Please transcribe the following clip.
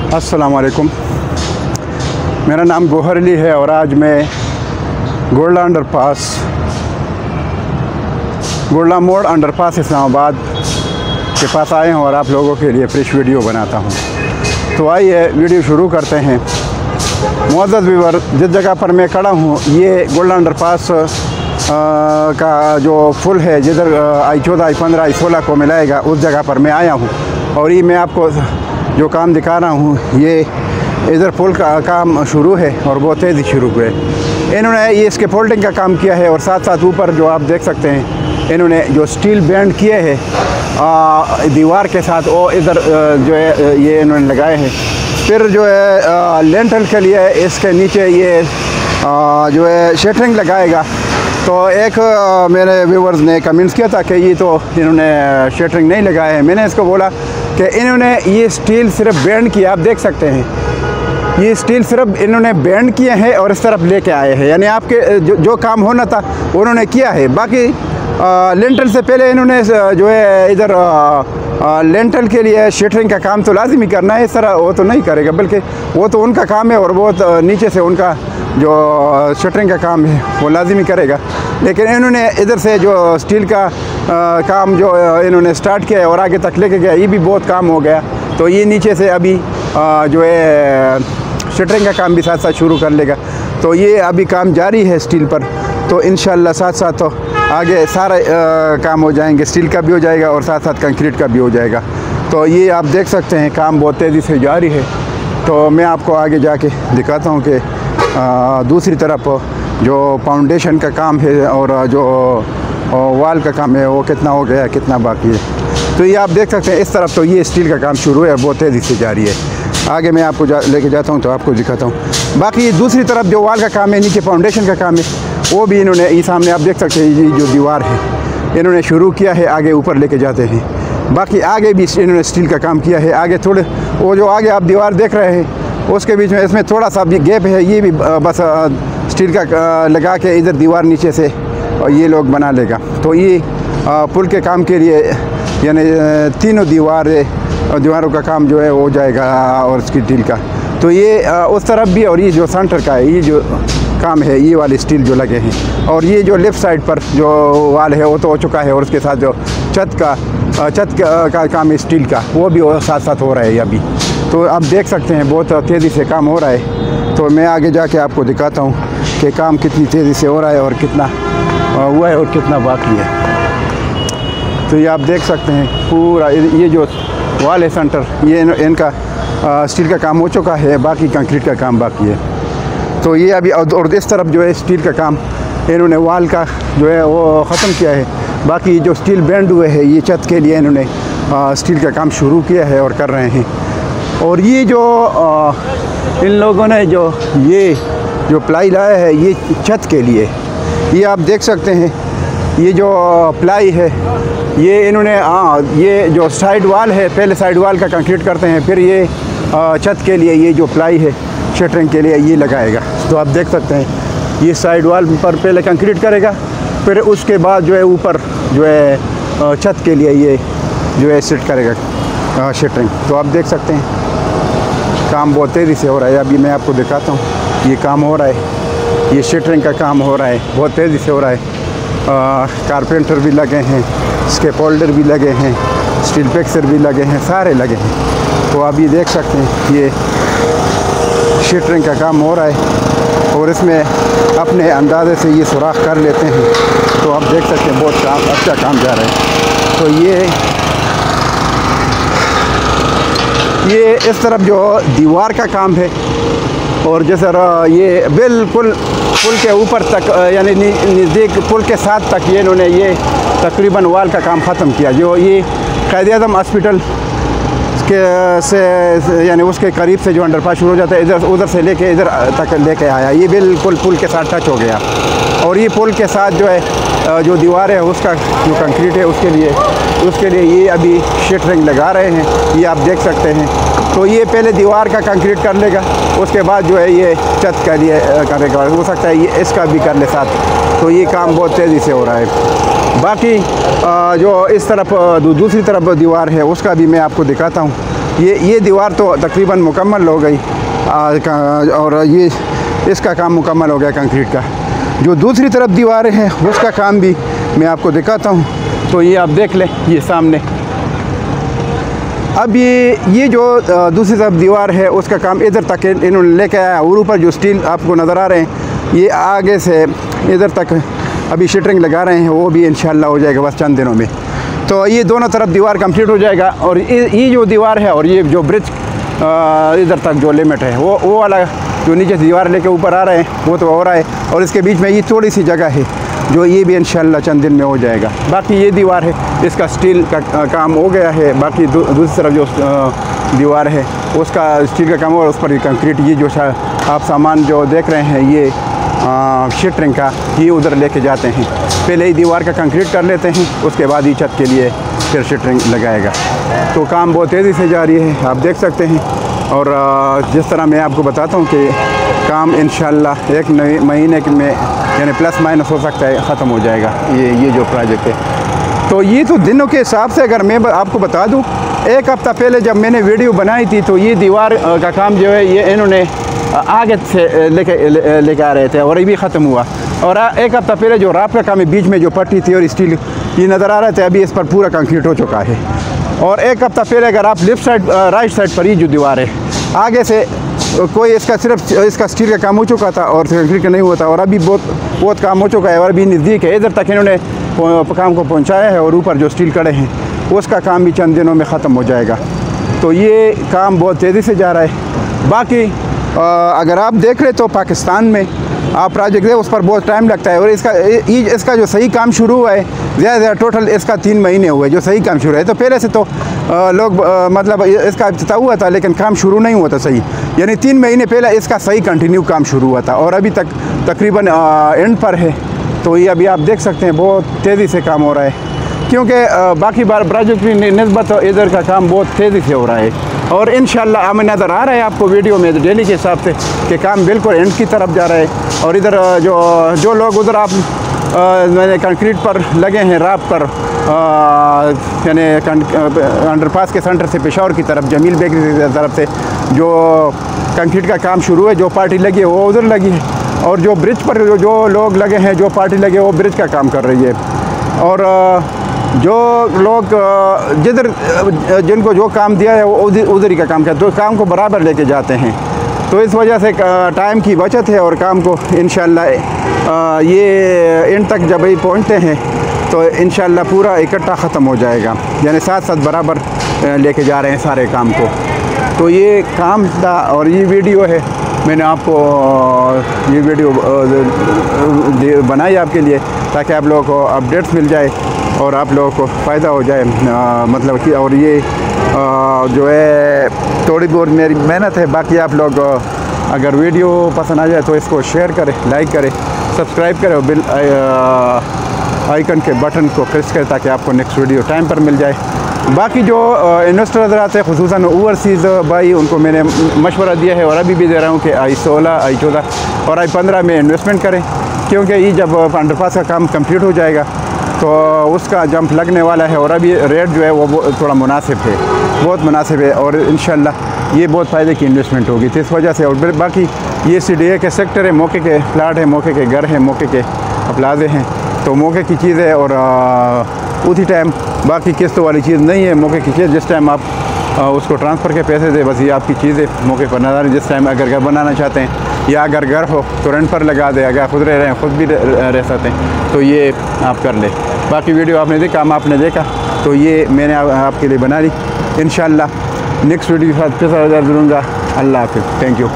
अस्सलाम वालेकुम। मेरा नाम गौहर अली है और आज मैं गोल्डा अंडरपास, गोल्डा मोड़ अंडरपास इस्लामाबाद के पास आए हूँ और आप लोगों के लिए फ्रेश वीडियो बनाता हूँ। तो आइए वीडियो शुरू करते हैं। मुअज़्ज़ज़ व्यूअर, जिस जगह पर मैं खड़ा हूँ ये गोल्डा अंडरपास का जो पुल है जिधर I-14, I-15, I-16 को मिलाएगा, उस जगह पर मैं आया हूँ। और ये मैं आपको जो काम दिखा रहा हूँ, ये इधर पुल का काम शुरू है और बहुत तेज़ी शुरू हुए। इन्होंने ये इसके फोल्डिंग का काम किया है और साथ साथ ऊपर जो आप देख सकते हैं इन्होंने जो स्टील बैंड किए हैं दीवार के साथ, वो इधर जो है ये इन्होंने लगाए हैं। फिर जो है लेंटल के लिए इसके नीचे ये जो है शटरिंग लगाएगा। तो एक मेरे व्यूवर्स ने कमेंट्स किया था कि ये तो इन्होंने शटरिंग नहीं लगाया है। मैंने इसको बोला कि इन्होंने ये स्टील सिर्फ बैंड किया, आप देख सकते हैं ये स्टील सिर्फ इन्होंने बैंड किए हैं और इस तरफ लेके आए हैं, यानी आपके जो काम होना था उन्होंने किया है। बाकी लेंटल से पहले इन्होंने जो है इधर लेंटल के लिए शटरिंग का काम तो लाजिमी करना है, इस तरह वो तो नहीं करेगा, बल्कि वो तो उनका काम है और बहुत नीचे से उनका जो शटरिंग का काम है वो लाजिमी करेगा। लेकिन इन्होंने इधर से जो स्टील का काम जो इन्होंने स्टार्ट किया है और आगे तक लेके गया, ये भी बहुत काम हो गया। तो ये नीचे से अभी जो है शटरिंग का काम भी साथ साथ शुरू कर लेगा। तो ये अभी काम जारी है स्टील पर। तो इंशाल्लाह साथ साथ तो आगे सारा काम हो जाएंगे, स्टील का भी हो जाएगा और साथ साथ कंक्रीट का भी हो जाएगा। तो ये आप देख सकते हैं काम बहुत तेज़ी से जारी है। तो मैं आपको आगे जाके दिखाता हूँ कि दूसरी तरफ जो फाउंडेशन का काम है और जो वाल का काम है वो कितना हो गया, कितना बाकी है। तो ये आप देख सकते हैं इस तरफ तो ये स्टील का काम शुरू है और बहुत तेज़ी से जारी है। आगे मैं आपको लेके जाता हूँ तो आपको दिखाता हूँ। बाकी ये दूसरी तरफ जो वाल का काम है, नीचे फाउंडेशन का काम है, वो भी इन्होंने ये सामने आप देख सकते हैं ये जो दीवार है इन्होंने शुरू किया है, आगे ऊपर लेके जाते हैं। बाकी आगे भी इन्होंने स्टील का काम किया है। आगे थोड़े वो जो आगे आप दीवार देख रहे हैं उसके बीच में इसमें थोड़ा सा भी गैप है, ये भी बस स्टील का लगा के इधर दीवार नीचे से और ये लोग बना लेगा। तो ये पुल के काम के लिए यानी तीनों दीवारों का काम जो है हो जाएगा और उसकी स्टील का। तो ये उस तरफ भी और ये जो सेंटर का है ये जो काम है, ये वाले स्टील जो लगे हैं। और ये जो लेफ़्ट साइड पर जो वाल है वो तो हो चुका है और उसके साथ जो छत का काम है स्टील का, वो भी साथ साथ हो रहा है अभी। तो आप देख सकते हैं बहुत तेज़ी से काम हो रहा है। तो मैं आगे जाके आपको दिखाता हूँ कि काम कितनी तेज़ी से हो रहा है और कितना हुआ है और कितना बाकी है। तो ये आप देख सकते हैं पूरा ये जो वाल है सेंटर, ये इनका स्टील का काम हो चुका है, बाकी कंक्रीट का काम बाकी है। तो ये अभी और इस तरफ जो है स्टील का काम इन्होंने वाल का जो है वो ख़त्म किया है। बाकी जो स्टील बैंड हुए हैं ये छत के लिए इन्होंने स्टील का काम शुरू किया है और कर रहे हैं। और ये जो इन लोगों ने जो प्लाई लाया है ये छत के लिए, ये आप देख सकते हैं ये जो प्लाई है ये इन्होंने ये जो साइड वाल है, पहले साइड वाल का कंक्रीट करते हैं, फिर ये छत के लिए ये जो प्लाई है शटरिंग के लिए ये लगाएगा। तो आप देख सकते हैं ये साइड वाल पर पहले कंक्रीट करेगा, फिर उसके बाद जो है ऊपर जो है छत के लिए ये जो है सेट करेगा शटरिंग। तो आप देख सकते हैं काम बहुत तेज़ी से हो रहा है। अभी मैं आपको दिखाता हूँ ये काम हो रहा है, ये शटरिंग का काम हो रहा है, बहुत तेज़ी से हो रहा है। कारपेंटर भी लगे हैं, स्केप होल्डर भी लगे हैं, स्टील फिक्सर भी लगे हैं, सारे लगे हैं। तो आप ये देख सकते हैं ये शटरिंग का काम हो रहा है और इसमें अपने अंदाजे से ये सुराख कर लेते हैं। तो आप देख सकते हैं बहुत अच्छा काम जा रहा है। तो ये इस तरफ जो दीवार का काम है और जैसे ये बिल्कुल पुल के ऊपर तक यानी नज़दीक पुल के साथ तक ये इन्होंने ये तकरीबन वाल का काम ख़त्म किया। जो ये क़ायद-ए-आज़म हॉस्पिटल के से यानी उसके करीब से जो अंडरपास शुरू हो जाता है इधर उधर से लेके इधर तक लेके आया, ये बिल्कुल पुल के साथ टच हो गया। और ये पुल के साथ जो है जो दीवार है उसका जो कंक्रीट है उसके लिए ये अभी शटरिंग लगा रहे हैं, ये आप देख सकते हैं। तो ये पहले दीवार का कंक्रीट कर लेगा, उसके बाद जो है ये छत के लिए करेगा, हो सकता है ये इसका भी कर ले साथ। तो ये काम बहुत तेज़ी से हो रहा है। बाकी जो इस तरफ दूसरी तरफ दीवार है उसका भी मैं आपको दिखाता हूँ। ये दीवार तो तकरीबन मुकम्मल हो गई और ये इसका काम मुकम्मल हो गया कंक्रीट का। जो दूसरी तरफ दीवारें हैं उसका काम भी मैं आपको दिखाता हूँ। तो ये आप देख लें, ये सामने अब ये जो दूसरी तरफ दीवार है उसका काम इधर तक इन्होंने लेके आया और ऊपर जो स्टील आपको नज़र आ रहे हैं ये आगे से इधर तक अभी शटरिंग लगा रहे हैं, वो भी इंशाल्लाह हो जाएगा बस चंद दिनों में। तो ये दोनों तरफ दीवार कंप्लीट हो जाएगा और ये जो दीवार है और ये जो ब्रिज इधर तक जो लिमिट है वो वाला जो नीचे से दीवार लेके ऊपर आ रहे हैं वो तो हो रहा है और इसके बीच में ये थोड़ी सी जगह है जो ये भी इंशाल्लाह चंद दिन में हो जाएगा। बाकी ये दीवार है इसका स्टील का काम हो गया है। बाकी दूसरी तरफ जो दीवार है उसका स्टील का काम हो और उस पर कंक्रीट ये जो आप सामान जो देख रहे हैं ये शटरिंग का ये उधर लेके जाते हैं। पहले ही दीवार का कंक्रीट कर लेते हैं, उसके बाद ही छत के लिए फिर शटरिंग लगाएगा। तो काम बहुत तेज़ी से जारी है, आप देख सकते हैं। और जिस तरह मैं आपको बताता हूँ कि काम इंशाल्लाह एक महीने में यानी प्लस माइनस हो सकता है ख़त्म हो जाएगा ये जो प्रोजेक्ट है। तो ये तो दिनों के हिसाब से अगर मैं आपको बता दूँ, एक हफ़्ता पहले जब मैंने वीडियो बनाई थी तो ये दीवार का काम जो है ये इन्होंने आगे से लेके आ रहे थे और ये भी ख़त्म हुआ। और एक हफ़्ता पहले जो रात का काम है बीच में जो पट्टी थी और स्टील ये नज़र आ रहे थे, अभी इस पर पूरा कंक्रीट हो चुका है। और एक हफ़्ता पहले अगर आप लेफ़्ट साइड राइट साइड पर ये जो दीवार है आगे से कोई इसका सिर्फ इसका स्टील का काम हो चुका था और कंक्रीट का नहीं हुआ था और अभी बहुत काम हो चुका है और अभी नज़दीक है। इधर तक इन्होंने काम को पहुंचाया है और ऊपर जो स्टील कड़े हैं उसका काम भी चंद दिनों में ख़त्म हो जाएगा। तो ये काम बहुत तेज़ी से जा रहा है। बाकी अगर आप देख रहे तो पाकिस्तान में आप प्रोजेक्ट है उस पर बहुत टाइम लगता है और इसका जो सही काम शुरू हुआ है ज़्यादा टोटल इसका 3 महीने हुए जो सही काम शुरू है। तो पहले से तो लोग मतलब इसका इफ्तिताह हुआ था लेकिन काम शुरू नहीं हुआ था सही, यानी 3 महीने पहले इसका सही कंटिन्यू काम शुरू हुआ था और अभी तक तकरीबन एंड पर है। तो ये अभी आप देख सकते हैं बहुत तेज़ी से काम हो रहा है क्योंकि बाकी बार प्रोजेक्ट की निस्बत इधर का काम बहुत तेज़ी से हो रहा है। और इंशाल्लाह हमें नज़र आ रहा है आपको वीडियो में डेली के हिसाब से कि काम बिल्कुल एंड की तरफ जा रहा है। और इधर जो लोग उधर आप मैंने कंक्रीट पर लगे हैं रात पर यानी अंडरपास के सेंटर से पेशावर की तरफ जमील बेकरी की तरफ से जो कंक्रीट का काम शुरू है जो पार्टी लगी है वो उधर लगी है और जो ब्रिज पर जो लोग लगे हैं जो पार्टी लगी है वो ब्रिज का काम कर रही है। और जो लोग जिनको जो काम दिया है वो उधर ही का काम करते तो काम को बराबर लेके जाते हैं। तो इस वजह से टाइम की बचत है और काम को इंशाल्लाह ये एंड तक जब ही पहुँचते हैं तो इंशाल्लाह पूरा इकट्ठा ख़त्म हो जाएगा, यानी साथ साथ बराबर लेके जा रहे हैं सारे काम को। तो ये काम था और ये वीडियो है, मैंने आपको ये वीडियो बनाई आपके लिए ताकि आप लोगों को अपडेट्स मिल जाए और आप लोगों को फ़ायदा हो जाए मतलब कि। और ये जो है थोड़ी बहुत मेरी मेहनत है। बाकी आप लोग अगर वीडियो पसंद आ जाए तो इसको शेयर करें, लाइक करें, सब्सक्राइब करें और बिल आइकन के बटन को प्रेस करें ताकि आपको नेक्स्ट वीडियो टाइम पर मिल जाए। बाकी जो इन्वेस्टर हज़रात हैं ख़ुसूसन ओवरसीज़ भाई उनको मैंने मशवरा दिया है और अभी भी दे रहा हूँ कि I-16, I-14 और I-15 में इन्वेस्टमेंट करें क्योंकि ये जब अंडरपास का काम कंप्लीट हो जाएगा तो उसका जंप लगने वाला है और अभी रेट जो है वो थोड़ा मुनासिब है, बहुत मुनासिब है और इंशाल्लाह ये बहुत फ़ायदे की इन्वेस्टमेंट होगी। तो इस वजह से और बाकी ये CDA के सेक्टर है, मौके के प्लाट है, मौके के घर हैं, मौके के प्लाजे हैं, तो मौके की चीज़ है और उसी टाइम बाकी किस्त वाली चीज़ नहीं है। मौके की चीज़ जिस टाइम आप उसको ट्रांसफ़र के पैसे दे बस ये आपकी चीज़ है मौके पर नज़र। जिस टाइम अगर घर बनाना चाहते हैं या अगर घर हो तो रेंट पर लगा दे, अगर खुद रह रहे हैं खुद भी रह सकते हैं तो ये आप कर ले। बाकी वीडियो आपने देखा, काम आपने देखा तो ये मैंने आपके लिए बना ली। इंशाल्लाह नेक्स्ट वीडियो के साथ फिर दूँगा। अल्लाह हाफ़िज़, थैंक यू।